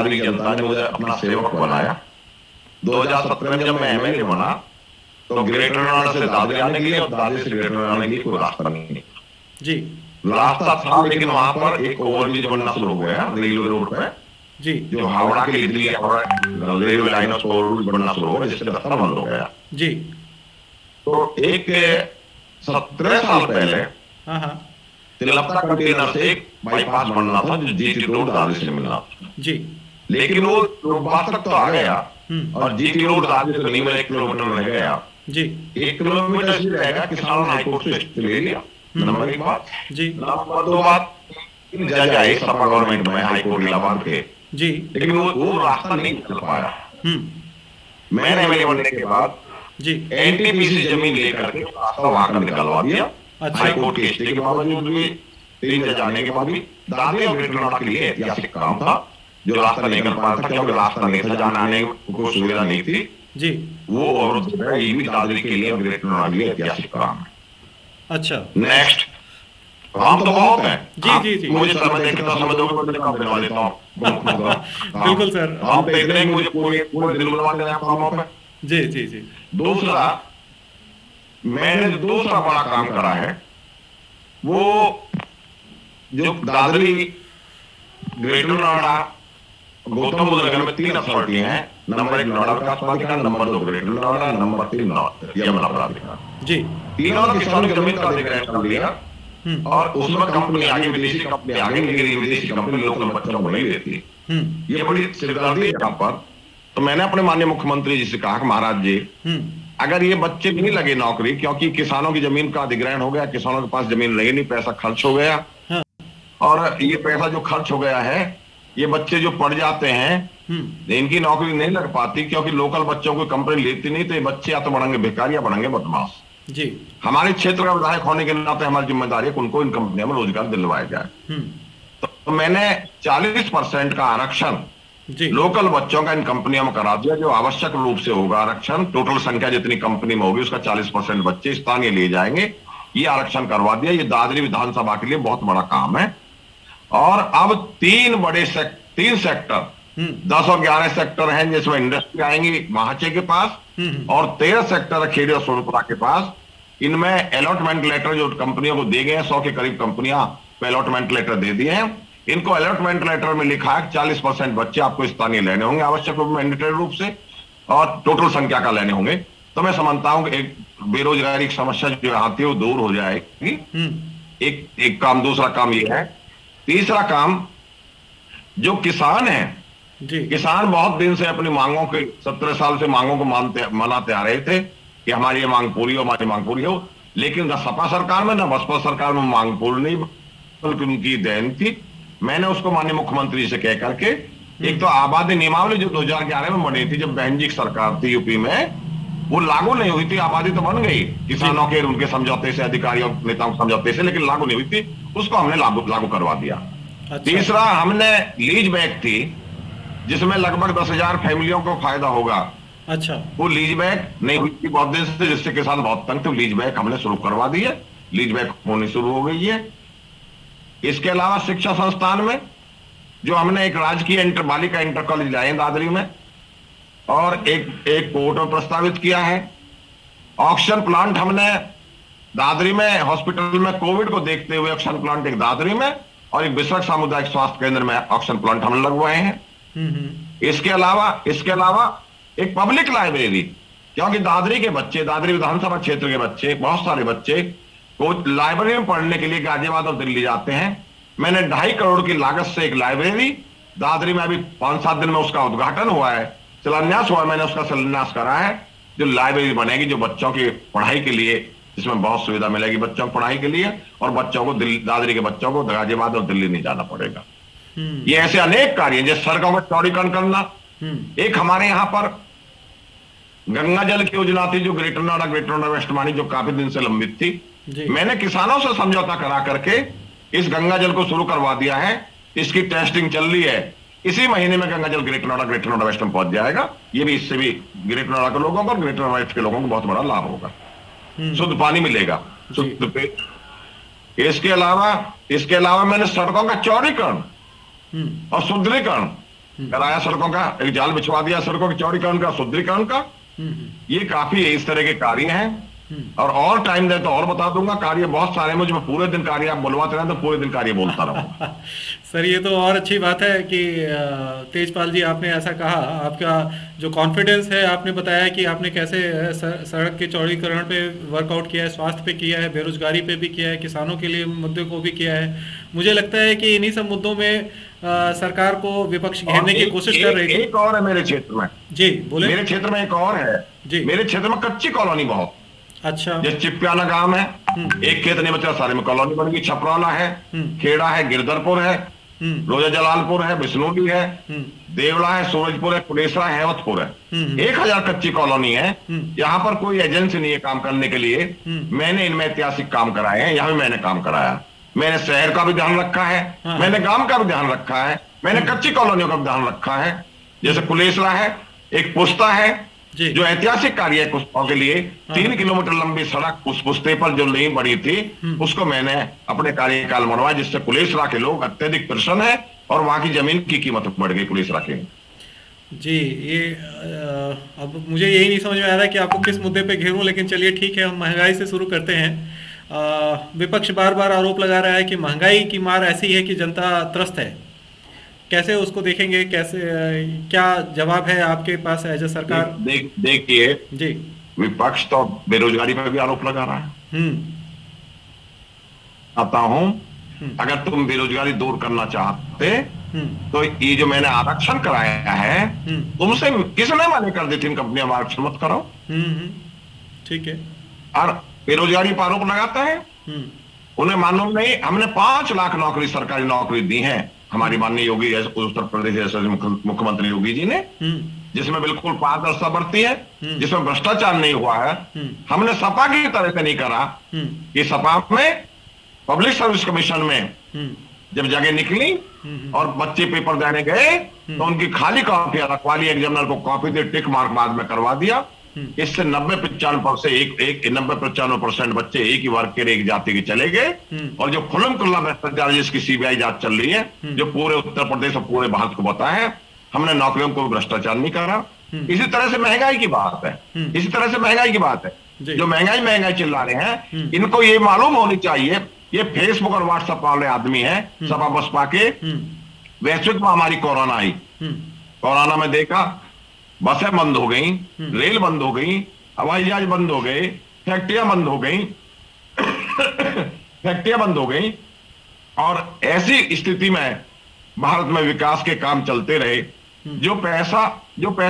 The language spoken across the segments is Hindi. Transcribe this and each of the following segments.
दादरी की जनता ने मुझे अपना सेवक बनाया। 2017 में जब मैं एमएलए बना तो ग्रेटर नोएडा से दादरी आने के लिए और दादरी से ग्रेटर नोएडा आने के लिए कोई रास्ता नहीं जी रास्ता था, लेकिन वहां पर एक ओवरब्रिज बनना शुरू हो गया रेलवे रोड पे, जी जो हावड़ा के लिए दिल्ली हावड़ा रेलवे लाइन पर ओवरब्रिज बनना शुरू हो गया, जिससे रास्ता बंद हो गया। जी। तो एक 17 साल पहले हाँ हाँ। तिलपता कंटेनर से एक बाईपास बनना था जो जीटी रोड दादरी से मिलना था, जी। लेकिन वो बात तक तो आ गया और जीटी रोड दादरी से नहीं मिला, 1 किलोमीटर रह गया। जी 1 किलोमीटर से रह गया, किसानों ने हाईकोर्ट से स्टे ले लिया। नंबर 1 बात। जी नंबर 2 बात, जज आए सपा गवर्नमेंट में हाईकोर्ट इलाहाबाद के, जी। लेकिन वो रास्ता नहीं निकल पाया। मैंने एमएलए बनने के बाद जी एनटीपीसी जमीन लेकर के रास्ता वहां का निकलवा दिया। अच्छा। हाईकोर्ट के स्टे के बावजूद भी, 3 जज आने के बाद भी दादरी और ग्रेटर नोएडा के लिए ऐतिहासिक काम था जो रास्ता नहीं निकल पाया था, क्योंकि रास्ता नहीं था, जाने आने को सुविधा नहीं थी। जी वो अवरुद्ध है, ये भी दादरी के लिए और ग्रेटर नोएडा के लिए ऐतिहासिक काम है। अच्छा। नेक्स्ट, काम तो बहुत है। जी जी जी। मुझे समय दें, कितना समय दोगे मैं काम दिलवा देता हूँ। बिल्कुल सर। हम तो इतने कि मुझे पूरे दिल बुलवा देना कामों पे। जी जी जी। दूसरा, मैंने जो दूसरा बड़ा काम करा है वो जो दादरी ग्रेटर नोएडा गौतम बुद्ध नगर में 3 अथॉरिटी हैं। नंबर 1 नोएडा विकास प्राधिकरण, number 2 greater Noida, number 3 Yamuna प्राधिकरण। जी। तीनों ने किसानों की जमीन का अधिग्रहण कर लिया और उसमें कंपनी आगे, विदेशी कंपनी आगे, लेकिन विदेशी कंपनी लोकल बच्चों को नहीं देती। ये बड़ी सिरदर्दी है यहाँ पर। तो मैंने अपने माननीय मुख्यमंत्री जी से कहा कि महाराज जी, अगर ये बच्चे नहीं लगे नौकरी, क्योंकि किसानों की जमीन का अधिग्रहण हो गया, किसानों के पास जमीन रही नहीं, पैसा खर्च हो गया, और ये पैसा जो खर्च हो गया है, ये बच्चे जो पढ़ जाते हैं, इनकी नौकरी नहीं लग पाती, क्योंकि लोकल बच्चों को कंपनी लेती नहीं, तो ये बच्चे या तो बढ़ेंगे भिखारी या बढ़ेंगे बदमाश। जी। हमारे क्षेत्र का विधायक होने के नाते हमारी जिम्मेदारी है कि उनको इन कंपनियों में रोजगार दिलवाया जाए। तो मैंने 40% का आरक्षण लोकल बच्चों का इन कंपनियों में करा दिया, जो आवश्यक रूप से होगा आरक्षण। टोटल संख्या जितनी कंपनी में होगी उसका 40% बच्चे स्थानीय लिए जाएंगे, ये आरक्षण करवा दिया। ये दादरी विधानसभा के लिए बहुत बड़ा काम है। और अब 3 सेक्टर 10 और 11 सेक्टर हैं जिसमें इंडस्ट्री आएंगी महाचे के पास, और 13 सेक्टर है खेड़ी और सोनपुरा के पास। इनमें अलॉटमेंट लेटर जो कंपनियों को दिए गए हैं, 100 के करीब कंपनियां पे अलॉटमेंट लेटर दे दिए हैं। इनको अलॉटमेंट लेटर में लिखा है 40% बच्चे आपको स्थानीय लेने होंगे, आवश्यक रूप में, मैंडेटरी रूप से, और टोटल संख्या का लेने होंगे। तो मैं समझता हूं कि एक बेरोजगारी की समस्या जो आती है वो दूर हो जाएगी। एक काम। दूसरा काम ये है। तीसरा काम, जो किसान है, किसान बहुत दिन से अपनी मांगों के, 17 साल से मांगों को मनाते आ रहे थे कि हमारी ये मांग पूरी हो, हमारी मांग पूरी हो, लेकिन न सपा सरकार में न बसपा सरकार में मांग पूरी नहीं, बल्कि उनकी देन थी। मैंने उसको माननीय मुख्यमंत्री से कह करके, एक तो आबादी नियमावली जो 2011 में बनी थी, जब बहन जी की सरकार थी यूपी में, वो लागू नहीं हुई थी। आबादी तो बन गई किसानों के, उनके समझौते से, अधिकारियों नेताओं के समझौते से, लेकिन लागू नहीं हुई थी। उसको हमने लागू करवा दिया। अच्छा। तीसरा, हमने लीज बैक थी जिसमें लगभग 10,000 फैमिलियों को फायदा होगा। अच्छा। वो लीज बैक नहीं हुई थी बहुत दिन से, जिससे किसान बहुत तंग थे। लीज बैक हमने शुरू करवा दी है, लीज बैक होनी शुरू हो गई है। इसके अलावा शिक्षा संस्थान में जो हमने एक राजकीय बालिका इंटर कॉलेज लाए दादरी में, और एक कोर्ट में प्रस्तावित किया है। ऑक्सीजन प्लांट हमने दादरी में, हॉस्पिटल में कोविड को देखते हुए ऑक्सीजन प्लांट एक दादरी में और एक बिसरख सामुदायिक स्वास्थ्य केंद्र में ऑक्सीजन प्लांट हमने लगवाए हैं। इसके अलावा एक पब्लिक लाइब्रेरी, क्योंकि दादरी के बच्चे, दादरी विधानसभा क्षेत्र के बच्चे, बहुत सारे बच्चे को लाइब्रेरी में पढ़ने के लिए गाजियाबाद और दिल्ली जाते हैं। मैंने 2.5 करोड़ की लागत से एक लाइब्रेरी दादरी में, अभी 5-7 दिन में उसका उद्घाटन हुआ है, शिलान्यास हुआ है, मैंने उसका शिलान्यास करा है। जो लाइब्रेरी बनेगी जो बच्चों की पढ़ाई के लिए, जिसमें बहुत सुविधा मिलेगी बच्चों को पढ़ाई के लिए, और बच्चों को दादरी के बच्चों को गाजियाबाद और दिल्ली नहीं जाना पड़ेगा। ये ऐसे अनेक कार्य हैं, जैसे सड़कों का चौड़ीकरण करना। एक हमारे यहाँ पर गंगा जल की योजना थी जो ग्रेटर नोएडा वेस्ट मानी, जो काफी दिन से लंबित थी। मैंने किसानों से समझौता करा करके इस गंगा जल को शुरू करवा दिया है। इसकी टेस्टिंग चल रही है। इसी महीने में गंगा जल ग्रेटर नोएडा वेस्ट में पहुंच जाएगा। ये भी, इससे भी ग्रेटर नोएडा के लोगों को और ग्रेटर नोएडा वेस्ट के लोगों को बहुत बड़ा लाभ होगा। शुद्ध पानी मिलेगा, शुद्ध पे। इसके अलावा मैंने सड़कों का चौड़ीकरण और सुदृढ़ीकरण कराया सड़कों का, एक जाल बिछवा दिया सड़कों के चौड़ीकरण का, सुदृढ़ीकरण का। ये काफी इस तरह के कार्य हैं। और टाइम दे तो और बता दूंगा, कार्य बहुत सारे, मुझे मैं पूरे दिन कार्य आप बुलवाते रहे तो पूरे दिन कार्य बोलता रहूंगा। सर ये तो और अच्छी बात है कि तेजपाल जी आपने ऐसा कहा, आपका जो कॉन्फिडेंस है, आपने बताया कि आपने कैसे सड़क के चौड़ीकरण पे वर्कआउट किया है, स्वास्थ्य पे किया है, बेरोजगारी पे भी किया है, किसानों के लिए मुद्दे को भी किया है। मुझे लगता है कि इन्हीं सब मुद्दों में सरकार को विपक्ष घेरने की कोशिश कर रही थी। एक और है मेरे क्षेत्र में। जी बोले। मेरे क्षेत्र में एक और है जी। मेरे क्षेत्र में कच्ची कॉलोनी बहुत। अच्छा। जैसे चिपियाना गांव है, एक खेत नहीं बचा, सारे में कॉलोनी बन गई। छपराला है, खेड़ा है, गिरधरपुर है, रोजा जलालपुर है, बिश्नोली है, देवला है, सूरजपुर है, कुलेसरा है, हेवतपुर है। 1000 कच्ची कॉलोनी है। यहाँ पर कोई एजेंसी नहीं है काम करने के लिए। मैंने इनमें ऐतिहासिक काम कराए हैं, यहाँ भी मैंने काम कराया। मैंने शहर का भी ध्यान रखा है, मैंने गांव का भी ध्यान रखा है, मैंने कच्ची कॉलोनियों का भी ध्यान रखा है। जैसे कुलेसरा है, एक पुस्ता है जो ऐतिहासिक कार्य है कुश्तों के लिए। 3 किलोमीटर लंबी सड़क उस पुस्ते पर जो नहीं बड़ी थी, उसको मैंने अपने कार्यकाल में बनवाया, जिससे कुलेसरा के लोग अत्यधिक प्रसन्न है और वहां की जमीन की कीमत बढ़ गई कुलेसरा के। जी ये अब मुझे यही नहीं समझ में आ रहा कि आपको किस मुद्दे पे घेरूं, लेकिन चलिए ठीक है, हम महंगाई से शुरू करते हैं। विपक्ष बार बार आरोप लगा रहा है कि महंगाई की मार ऐसी है कि जनता त्रस्त है। कैसे उसको देखेंगे, कैसे, क्या जवाब है आपके पास एज ए सरकार? देखिए जी, विपक्ष तो बेरोजगारी पर भी आरोप लगा रहा है। आता हूं, अगर तुम बेरोजगारी दूर करना चाहते तो ये जो मैंने आरक्षण कराया है, तुमसे किसने मना कर दी थी कंपनियां आरक्षण मत कराओ? ठीक है। और बेरोजगारी पर आरोप लगाता है, उन्हें मालूम नहीं हमने 5 लाख नौकरी, सरकारी नौकरी दी है हमारी माननीय योगी उत्तर प्रदेश मुख्यमंत्री योगी जी ने, जिसमें बिल्कुल पारदर्शिता बरती है, जिसमें भ्रष्टाचार नहीं हुआ है। हमने सपा की तरह से नहीं करा कि सपा में पब्लिक सर्विस कमीशन में जब जगह निकली और बच्चे पेपर देने गए तो उनकी खाली कॉपियां रखवा ली, एग्जामिनर को कॉपी दे, टिक मार्क बाद में करवा दिया। इससे 90-95% बच्चे एक ही वर्ग के, एक जाति के चले गए। और जो खुल्लम खुल्ला भ्रष्टाचार जिसकी सीबीआई जांच चल रही है, जो पूरे उत्तर प्रदेश और पूरे भारत को पता है, हमने नौकरियों को भ्रष्टाचार नहीं करा। इसी तरह से महंगाई की बात है, इसी तरह से महंगाई की बात है। जो महंगाई चिल्ला रहे हैं, इनको ये मालूम होनी चाहिए, ये फेसबुक और व्हाट्सएप वाले आदमी है सपा बसपा के। वैश्विक महामारी कोरोना आई, कोरोना में देखा बसें बंद हो गई, रेल बंद हो गई, हवाई जहाज बंद हो गए, फैक्ट्रियां बंद हो गई फैक्ट्रियां बंद हो गई। और ऐसी स्थिति में भारत में विकास के काम चलते रहे। जो पैसा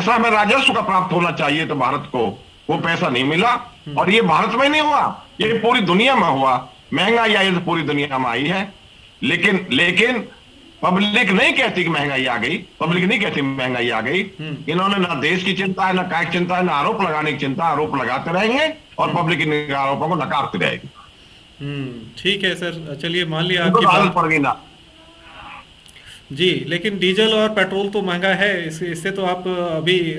हमें राजस्व का प्राप्त होना चाहिए तो भारत को, वो पैसा नहीं मिला। और ये भारत में नहीं हुआ, ये पूरी दुनिया में हुआ। महंगाई आई तो पूरी दुनिया में आई है, लेकिन पब्लिक नहीं कहती कि महंगाई आ गई, पब्लिक नहीं कहती महंगाई आ गई। इन्होंने ना देश की चिंता है, ना काय की चिंता है, ना आरोप लगाने की चिंता। आरोप लगाते रहेंगे और पब्लिक इन आरोपों को नकारती रहेगी। ठीक है सर, चलिए मान लिया आपकी बात पड़ गई ना जी। लेकिन डीजल और पेट्रोल तो महंगा है, इससे तो आप अभी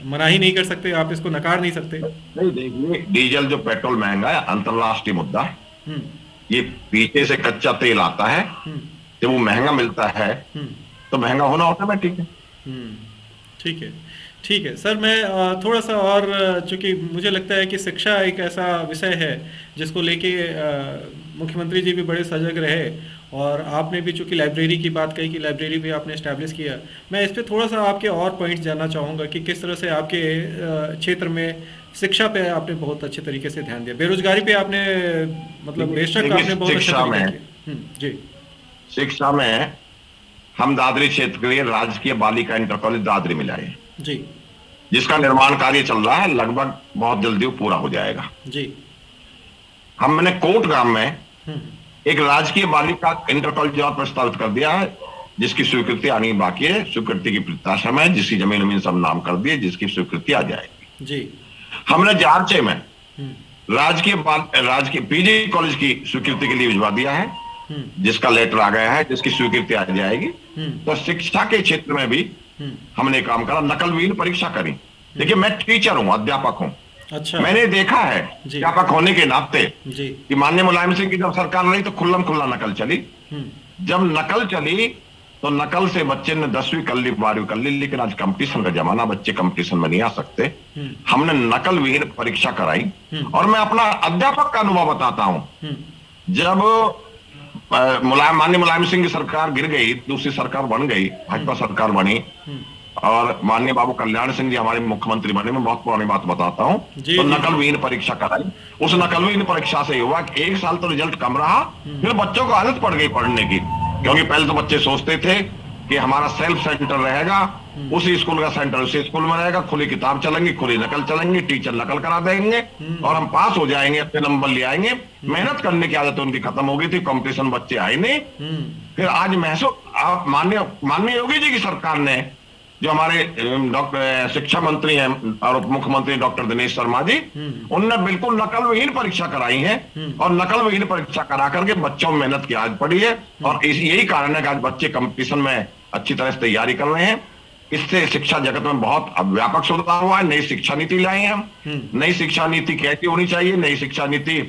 मना ही नहीं कर सकते, आप इसको नकार नहीं सकते। नहीं, देखिए डीजल जो पेट्रोल महंगा है अंतरराष्ट्रीय मुद्दा है। ये पीछे से कच्चा तेल आता है, जब वो महंगा मिलता है तो महंगा होना ऑटोमेटिक है। ठीक है सर, मैं थोड़ा सा और, चूंकि मुझे लगता है कि शिक्षा एक ऐसा विषय है जिसको लेके मुख्यमंत्री जी भी बड़े सजग रहे, और आपने भी चूंकि लाइब्रेरी की बात कही कि लाइब्रेरी भी आपने एस्टैब्लिश किया। मैं इस पर थोड़ा सा आपके और पॉइंट्स जानना चाहूँगा कि किस तरह से आपके क्षेत्र में शिक्षा पे आपने बहुत अच्छे तरीके से ध्यान दिया, बेरोजगारी पे आपने, मतलब बेशक आपने बहुत अच्छा किया जी। शिक्षा में हम दादरी क्षेत्र के लिए राजकीय बालिका इंटर कॉलेज दादरी में लाए जी, जिसका निर्माण कार्य चल रहा है, लगभग बहुत जल्दी वो पूरा हो जाएगा जी। हमने कोट गांव में एक राजकीय बालिका इंटर कॉलेज और प्रस्तावित कर दिया है, जिसकी स्वीकृति आनी बाकी है। स्वीकृति की प्रत्याशा में, जिसकी जमीन सब नाम कर दिए, जिसकी स्वीकृति आ जाएगी जी। हमने जारचे में राजकीय पीजी कॉलेज की स्वीकृति के लिए भिजवा दिया है, जिसका लेटर आ गया है, जिसकी स्वीकृति आ जाएगी। तो शिक्षा के क्षेत्र में भी हमने काम करा, नकलविहीन परीक्षा करी। देखिए मैं टीचर हूं, अध्यापक हूं। अच्छा। मैंने देखा है अध्यापक होने के नाते कि माननीय मुलायम सिंह की जब सरकार रही तो खुल्लम खुल्ला नकल चली। जब नकल चली तो नकल से बच्चे ने 10वीं कर ली, 12वीं कर ली, लेकिन आज कंपटीशन का जमाना, बच्चे कंपटीशन में नहीं आ सकते। हमने नकल विहीन परीक्षा कराई। और मैं अपना अध्यापक का अनुभव बताता हूं। जब माननीय मुलायम सिंह की सरकार गिर गई, दूसरी सरकार बन गई, भाजपा सरकार बनी, और माननीय बाबू कल्याण सिंह जी हमारे मुख्यमंत्री बने, मैं बहुत पुरानी बात बताता हूं। तो नकल विहीन परीक्षा कराई। उस नकल विहीन परीक्षा से हुआ कि एक साल तो रिजल्ट कम रहा, फिर बच्चों को आदत पड़ गई पढ़ने की। क्योंकि पहले तो बच्चे सोचते थे कि हमारा सेल्फ सेंटर रहेगा, उसी स्कूल का सेंटर उसी स्कूल में रहेगा, खुली किताब चलेंगी, खुली नकल चलेंगी, टीचर नकल करा देंगे और हम पास हो जाएंगे, अपने नंबर ले आएंगे। मेहनत करने की आदत उनकी खत्म हो गई थी, कंपटीशन बच्चे आए नहीं। फिर आज महसूस माननीय योगी जी की सरकार ने, जो हमारे डॉक्टर शिक्षा मंत्री हैं और उप मुख्यमंत्री डॉक्टर दिनेश शर्मा जी, उनने बिल्कुल नकल विहीन परीक्षा कराई है। और नकल विहीन परीक्षा करा करके बच्चों में मेहनत की आदत पड़ी है। और यही कारण है कि आज बच्चे कंपटीशन में अच्छी तरह से तैयारी कर रहे हैं। इससे शिक्षा जगत में बहुत व्यापक सुधार हुआ है। नई शिक्षा नीति लाए हैं हम। नई शिक्षा नीति कैसी होनी चाहिए? नई शिक्षा नीति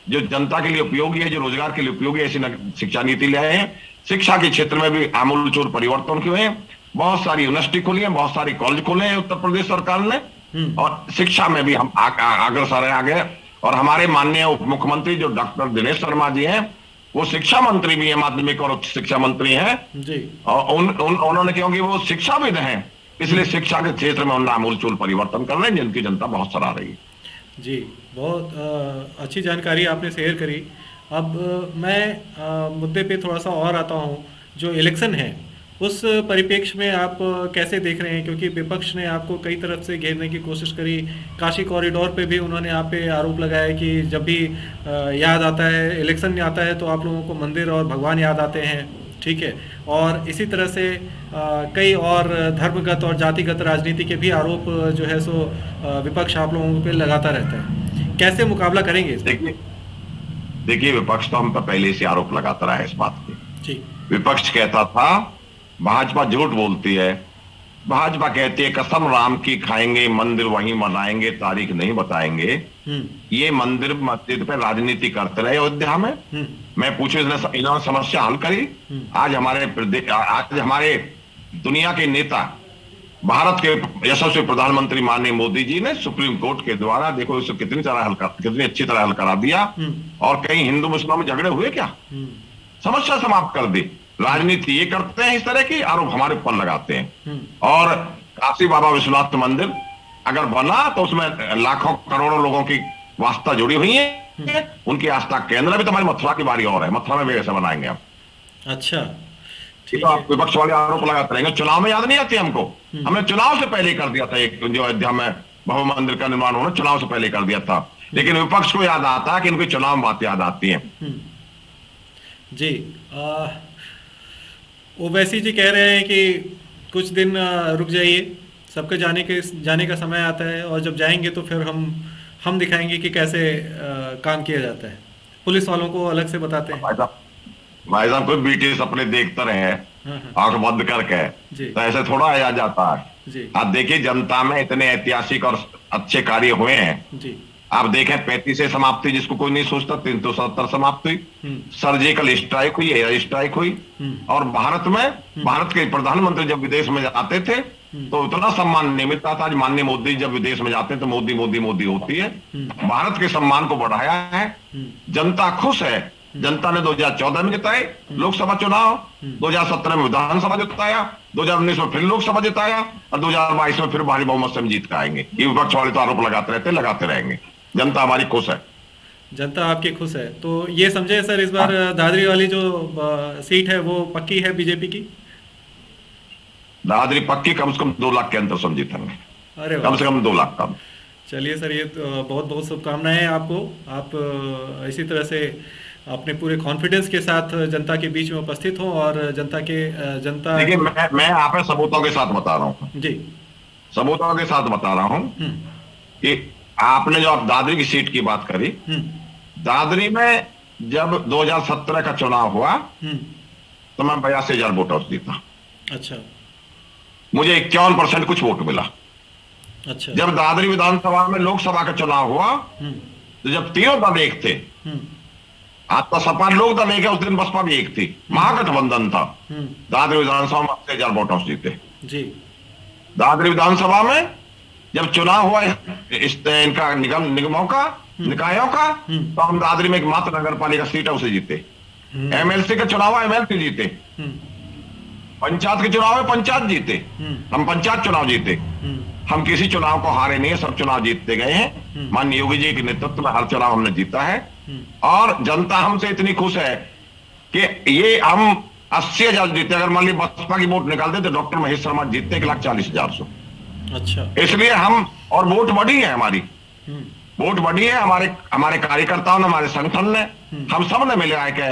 जो जनता के लिए उपयोगी है, जो रोजगार के लिए उपयोगी है, ऐसी शिक्षा नीति लाए हैं। शिक्षा के क्षेत्र में भी आमूलचूल परिवर्तन हुए हैं। बहुत सारी यूनिवर्सिटी खुली है, बहुत सारी कॉलेज खुले हैं उत्तर प्रदेश सरकार ने। और शिक्षा में भी हम अग्रसर हैं आगे। और हमारे माननीय उप मुख्यमंत्री जो डॉक्टर दिनेश शर्मा जी हैं, वो शिक्षा मंत्री भी है, माध्यमिक और उच्च शिक्षा मंत्री हैं जी। और उन्होंने, क्योंकि वो शिक्षाविद हैं, इसलिए शिक्षा के क्षेत्र में उन्होंने आमूलचूल परिवर्तन कर रहे हैं, जिनकी जनता बहुत सराह रही है। जी, बहुत अच्छी जानकारी आपने शेयर करी। अब मैं मुद्दे पे थोड़ा सा और आता हूँ। जो इलेक्शन है उस परिप्रेक्ष्य में आप कैसे देख रहे हैं? क्योंकि विपक्ष ने आपको कई तरफ से घेरने की कोशिश करी। काशी कॉरिडोर पे भी उन्होंने आप पे आरोप लगाया कि जब भी याद आता है, इलेक्शन आता है, तो आप लोगों को मंदिर और भगवान याद आते हैं, ठीक है। और इसी तरह से कई और धर्मगत और जातिगत राजनीति के भी आरोप जो है सो विपक्ष आप लोगों पे लगाता रहता है। कैसे मुकाबला करेंगे? देखिए, विपक्ष तो हम पर पहले से आरोप लगाता रहा है इस बात की। जी। विपक्ष कहता था भाजपा झूठ बोलती है, भाजपा कहती है कसम राम की खाएंगे, मंदिर वहीं बनाएंगे, तारीख नहीं बताएंगे। ये मंदिर मस्जिद पे राजनीति करते रहे अयोध्या में। मैं पूछूं, इन्होंने समस्या हल करी? आज हमारे दुनिया के नेता, भारत के यशस्वी प्रधानमंत्री माननीय मोदी जी ने सुप्रीम कोर्ट के द्वारा, देखो इसे कितनी अच्छी तरह हल करा दिया। और कई हिंदू मुस्लिम में झगड़े हुए क्या? समस्या समाप्त कर दी। राजनीति ये करते हैं इस तरह की, आरोप हमारे ऊपर लगाते हैं। और काशी बाबा विश्वनाथ मंदिर अगर बना तो उसमें लाखों करोड़ों लोगों की वास्ता जुड़ी हुई है, उनकी आस्था केंद्र भी। तो हमारी मथुरा की बारी और है, मथुरा में भी ऐसा बनाएंगे हम। अच्छा, तो आप विपक्ष वाले आरोप लगाते रहेंगे। चुनाव में याद नहीं आती हमको? हमने चुनाव से पहले कर दिया था, एक जो अयोध्या में भव्य मंदिर का निर्माण होना चुनाव से पहले कर दिया था। लेकिन विपक्ष को याद आता है कि इनकी चुनाव में बात याद आती है। जी, ओवैसी जी कह रहे हैं कि कुछ दिन रुक जाइए, सबके जाने का समय आता है, और जब जाएंगे तो फिर हम दिखाएंगे कि कैसे काम किया जाता है। पुलिस वालों को अलग से बताते हैं। भाई साहब, कोई ब्रिटिश अपने देखते रहे आंख बंद करके, तो ऐसे थोड़ा आ जाता है। आप देखिए, जनता में इतने ऐतिहासिक और अच्छे कार्य हुए हैं जी। आप देखें, 35 से समाप्ति जिसको कोई नहीं सोचता, 370 समाप्त हुई, सर्जिकल स्ट्राइक हुई, एयर स्ट्राइक हुई। और भारत के प्रधानमंत्री जब विदेश में जाते थे तो उतना सम्मान नहीं मिलता था। आज माननीय मोदी जब विदेश में जाते हैं तो मोदी मोदी मोदी होती है। भारत के सम्मान को बढ़ाया है, जनता खुश है। जनता ने 2014 में जिताए लोकसभा चुनाव, 2017 में विधानसभा जिताया, 2019 में फिर लोकसभा जिताया, और 2022 में फिर भारी बहुमत से हम जीत के आएंगे। ये विपक्ष वाले तो आरोप लगाते रहेंगे। जनता हमारी खुश है। जनता आपकी खुश है, तो ये समझे सर, इस बार दादरी वाली जो सीट है वो पक्की है बीजेपी की? दादरी पक्की, कम से कम 2 लाख के अंतर से जीतेंगे। अरे कम से कम 2 लाख का। चलिए सर, ये तो बहुत बहुत शुभकामनाएं आपको। आप इसी तरह से अपने पूरे कॉन्फिडेंस के साथ जनता के बीच में उपस्थित हो और जनता देखिए, मैं आप सबूतों के साथ बता रहा हूँ जी, सबूतों के साथ बता रहा हूँ कि आपने जो आप दादरी की सीट की बात करी, दादरी में जब 2017 का चुनाव हुआ तो मैं 82,000 वोटर्स जीता। अच्छा, मुझे 51% कुछ वोट मिला। अच्छा, जब दादरी विधानसभा में लोकसभा का चुनाव हुआ तो जब तीनों दल एक थे, आज तो सपा लोग तो लेके उस दिन बसपा भी एक थी, महागठबंधन था। दादरी विधानसभा में 80,000 वोटों से जीते जी। दादरी विधानसभा में जब चुनाव हुआ इनका निगमों का, निकायों का, तो हम दादरी में एक मात्र नगर पालिका सीट है उसे जीते। एमएलसी का चुनाव है, एमएलसी जीते। पंचायत के चुनाव में पंचायत जीते, हम पंचायत चुनाव जीते। हम किसी चुनाव को हारे नहीं है, सब चुनाव जीतते गए हैं। माननीय योगी जी के नेतृत्व में हर चुनाव हमने जीता है और जनता हमसे इतनी खुश है कि ये हम 80,000 जीते। अगर मान ली बसपा की वोट निकालते तो डॉक्टर महेश शर्मा जीतते 1,40,000 से। अच्छा। इसलिए हम, और वोट बढ़ी है हमारी, वोट बढ़ी है हमारे कार्यकर्ताओं ने, हमारे संगठन ने, हम सब ने मिले आए के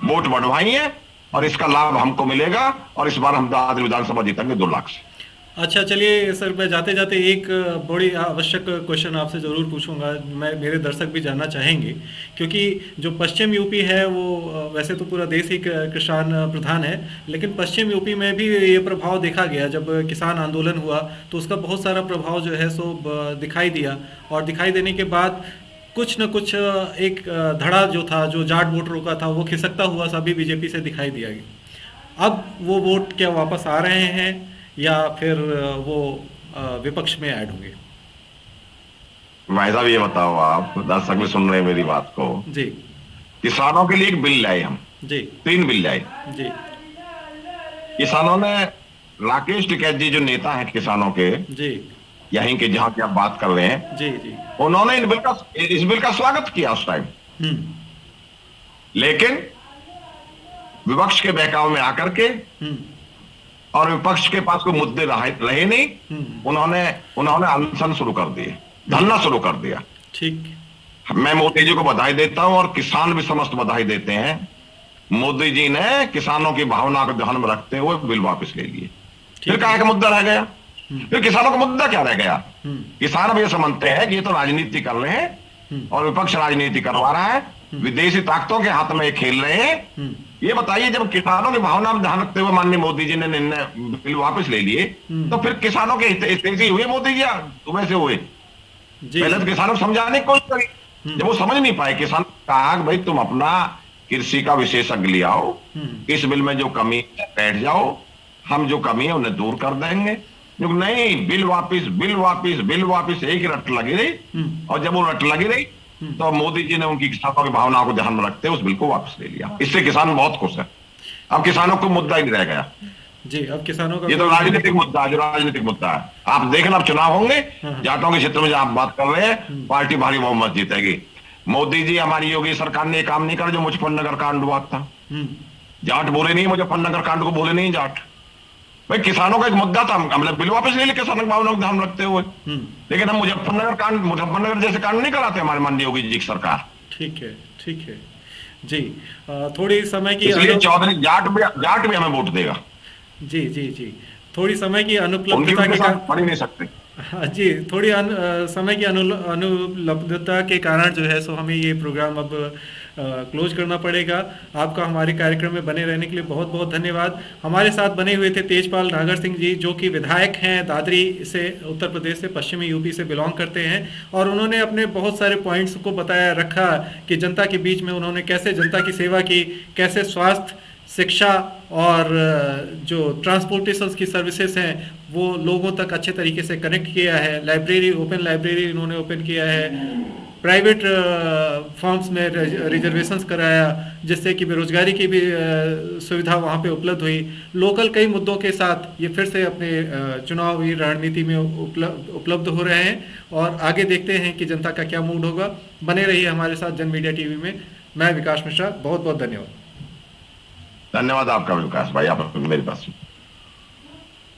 वोट बढ़वाई है और इसका लाभ हमको मिलेगा और इस बार हम दादरी विधानसभा जीतेंगे 2 लाख से। अच्छा, चलिए सर, मैं जाते जाते एक बड़ी आवश्यक क्वेश्चन आपसे ज़रूर पूछूंगा, मेरे दर्शक भी जानना चाहेंगे, क्योंकि जो पश्चिम यूपी है वो वैसे तो पूरा देश ही किसान प्रधान है, लेकिन पश्चिम यूपी में भी ये प्रभाव देखा गया। जब किसान आंदोलन हुआ तो उसका बहुत सारा प्रभाव जो है सो दिखाई दिया, और दिखाई देने के बाद कुछ न कुछ एक धड़ा जो था, जो जाट वोटरों का था, वो खिसकता हुआ सभी बीजेपी से दिखाई दिया गया। अब वो वोट क्या वापस आ रहे हैं या फिर वो विपक्ष में ऐड होंगे? भाई साहब ये बताओ, आप दर्शक भी सुन रहे हैं मेरी बात को जी। किसानों के लिए एक बिल लाए हम जी। 3 बिल लाए जी। किसानों ने, राकेश टिकैत जी जो नेता हैं किसानों के जी, यहीं के जहां की आप बात कर रहे हैं, जी जी, उन्होंने इस बिल का स्वागत किया उस टाइम। लेकिन विपक्ष के बहकाव में आकर के और विपक्ष के पास कोई मुद्दे रहे नहीं, उन्होंने अनशन शुरू कर दिए, धरना शुरू कर दिया। ठीक। मैं मोदी जी को बधाई देता हूं और किसान भी समस्त बधाई देते हैं। मोदी जी ने किसानों की भावना को ध्यान में रखते हुए बिल वापस ले लिए। फिर क्या का मुद्दा रह गया? फिर किसानों का मुद्दा क्या रह गया? किसान अब ये समझते हैं कि ये तो राजनीति कर रहे हैं और विपक्ष राजनीति करवा रहा है, विदेशी ताकतों के हाथ में ये खेल रहे हैं। ये बताइए, जब किसानों की भावना में ध्यान रखते हुए माननीय मोदी जी ने निर्णय बिल वापस ले लिए, तो फिर किसानों के हितैषी हुए मोदी जी सुबह से हुए? पहले तो किसानों को समझाने की कोशिश करी, जब वो समझ नहीं पाए, किसान कहा भाई तुम अपना कृषि का विशेषज्ञ ले आओ, इस बिल में जो कमी है बैठ जाओ, हम जो कमी है उन्हें दूर कर देंगे। नहीं, बिल वापिस, बिल वापिस, बिल वापिस, एक रट लगी रही। और जब वो रट लगी रही तो मोदी जी ने उनकी किसानों की भावनाओं को ध्यान में रखते हुए उस बिल को वापस ले लिया। इससे किसान बहुत खुश है। अब किसानों को मुद्दा ही नहीं रह गया जी। अब किसानों का ये तो राजनीतिक मुद्दा है, जो राजनीतिक मुद्दा है। आप देखना, अब चुनाव होंगे, जाटों के क्षेत्र में जो आप बात कर रहे हैं, पार्टी भारी बहुमत जीतेगी। मोदी जी, हमारी योगी सरकार ने काम नहीं करा जो मुजफ्फरनगर कांड हुआ था। जाट बोले नहीं, मुजफ्फरनगर कांड को बोले नहीं जाट। भाई किसानों का एक मुद्दा था, हमने बिल वापस ले लिया किसानों की भावनाओं को ध्यान रखते हुए। लेकिन हम मुजफ्फरनगर जैसे कांड नहीं कराते हमारे माननीय योगी जी की सरकार। ठीक है, ठीक है जी। थोड़ी समय की, इसलिए चौधरी जाट भी हमें वोट देगा। जी जी जी। थोड़ी समय की अनुपलब्धता के कारण पढ़ ही नहीं सकते। हाँ जी, थोड़ी समय की अनुपलब्धता के कारण जो है सो हमें ये प्रोग्राम अब क्लोज करना पड़ेगा। आपका हमारे कार्यक्रम में बने रहने के लिए बहुत बहुत धन्यवाद। हमारे साथ बने हुए थे तेजपाल नागर सिंह जी, जो कि विधायक हैं दादरी से, उत्तर प्रदेश से, पश्चिमी यूपी से बिलोंग करते हैं, और उन्होंने अपने बहुत सारे पॉइंट्स को बताया रखा कि जनता के बीच में उन्होंने कैसे जनता की सेवा की, कैसे स्वास्थ्य, शिक्षा और जो ट्रांसपोर्टेशन की सर्विसेज हैं वो लोगों तक अच्छे तरीके से कनेक्ट किया है। लाइब्रेरी, ओपन लाइब्रेरी इन्होंने ओपन किया है, प्राइवेट फॉर्म्स में रिजर्वेशंस कराया, जिससे कि बेरोजगारी की भी सुविधा वहाँ पे उपलब्ध हुई। लोकल कई मुद्दों के साथ ये फिर से अपने चुनावी रणनीति में उपलब्ध हो रहे हैं, और आगे देखते हैं कि जनता का क्या मूड होगा। बने रहिए हमारे साथ जन मीडिया टीवी में। मैं विकास मिश्रा, बहुत बहुत धन्यवाद। धन्यवाद आपका विकास भाई, आप मेरे पास।